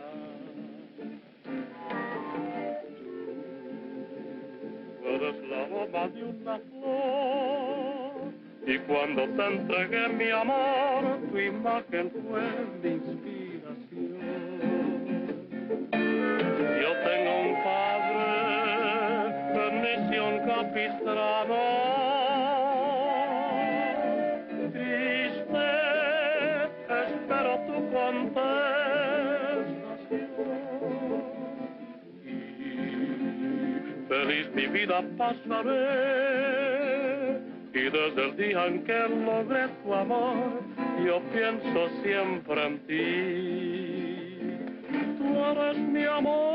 Tú eres la aroma de una flor y cuando te entregué mi amor, tu imagen fue mi inspiración. Yo tengo un padre, misión capistrano, triste, espero tu contestación. Y feliz mi vida pasaré, y desde el día en que logré tu amor, yo pienso siempre en ti. Tú eres mi amor.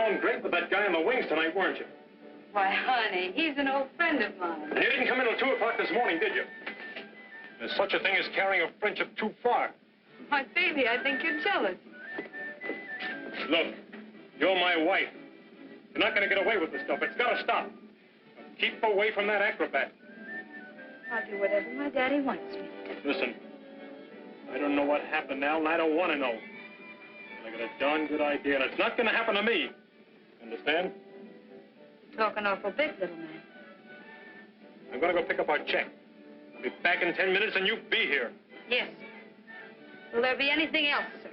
along great with that guy in the wings tonight, weren't you? Why, honey, he's an old friend of mine. And you didn't come in till 2 o'clock this morning, did you? There's such a thing as carrying a friendship too far. Why, baby, I think you're jealous. Look, you're my wife. You're not going to get away with this stuff. It's got to stop. Keep away from that acrobat. I'll do whatever my daddy wants me to do. Listen, I don't know what happened, Al, and I don't want to know. But I got a darn good idea, and it's not going to happen to me. Understand? You're talking awful big, little man. I'm going to go pick up our check. I'll be back in 10 minutes, and you be here. Yes. Will there be anything else, sir?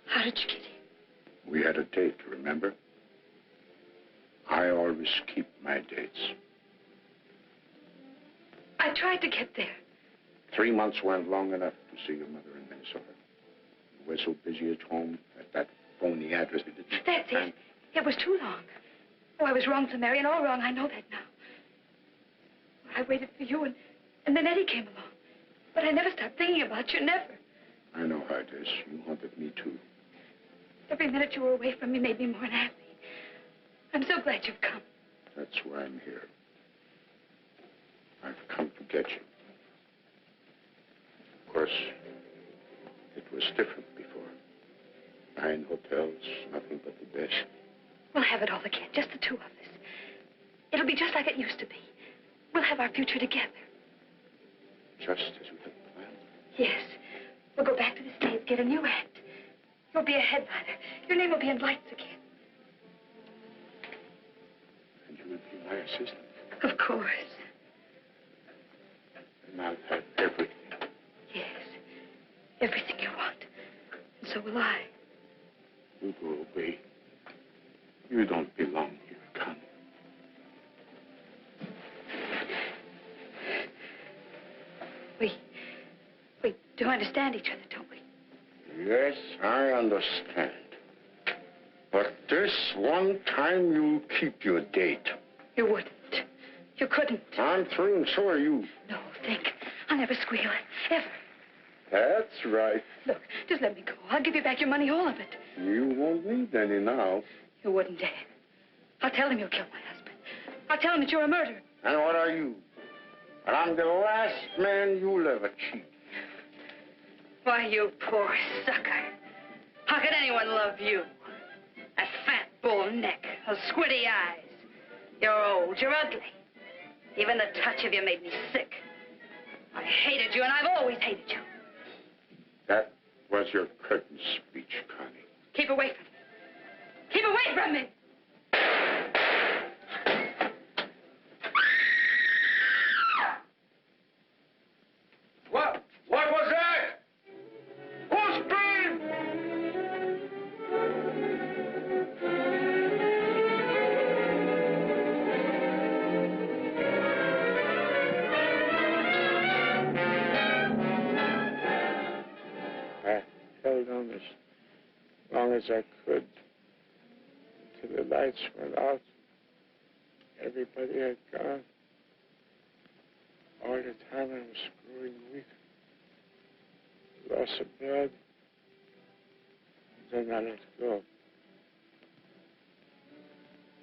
How did you get here? We had a date, remember? I always keep my dates. I tried to get there. 3 months weren't long enough to see your mother in Minnesota. You were so busy at home at that phony address you didn't... That's it. It was too long. Oh, I was wrong, Flamarion, all wrong. I know that now. I waited for you, and then Eddie came along. But I never stopped thinking about you, never. I know how it is. You haunted me, too. Every minute you were away from me made me more unhappy. I'm so glad you've come. That's why I'm here. I've come to get you. Of course, it was different before. 9 hotels, nothing but the best. We'll have it all again, just the two of us. It'll be just like it used to be. We'll have our future together. Just as we had planned. Yes. We'll go back to the States, get a new act. You'll be a headliner. Your name will be in lights again. And you will be my assistant. Of course. And I'll have everything. Yes. Everything you want. And so will I. You go away. You don't belong here, Connie. We do understand each other, don't we? Yes, I understand. But this one time you'll keep your date. You wouldn't. You couldn't. I'm through, and so are you. No, think. I'll never squeal. Ever. That's right. Look, just let me go. I'll give you back your money, all of it. You won't need any now. You wouldn't dare. I'll tell him you killed my husband. I'll tell him that you're a murderer. And what are you? And I'm the last man you'll ever cheat. Why, you poor sucker. How could anyone love you? That fat bull neck, those squinty eyes. You're old, you're ugly. Even the touch of you made me sick. I hated you, and I've always hated you. That was your curtain speech, Connie. Keep away from me. Keep away from me! What was that? Who screamed? I held on as long as I could until the lights went out. Everybody had gone. All the time I was growing weak. Loss of blood. Then I let go.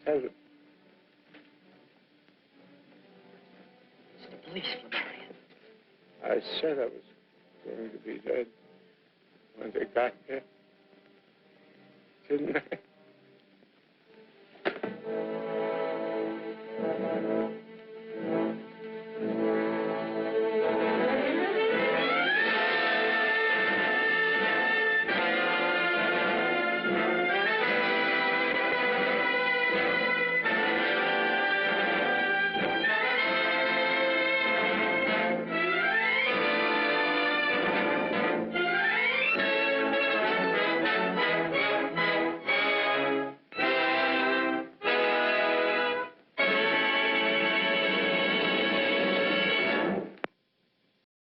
Tell them. It's the police, Flamarion. I said I was going to be dead when they got there. Didn't I?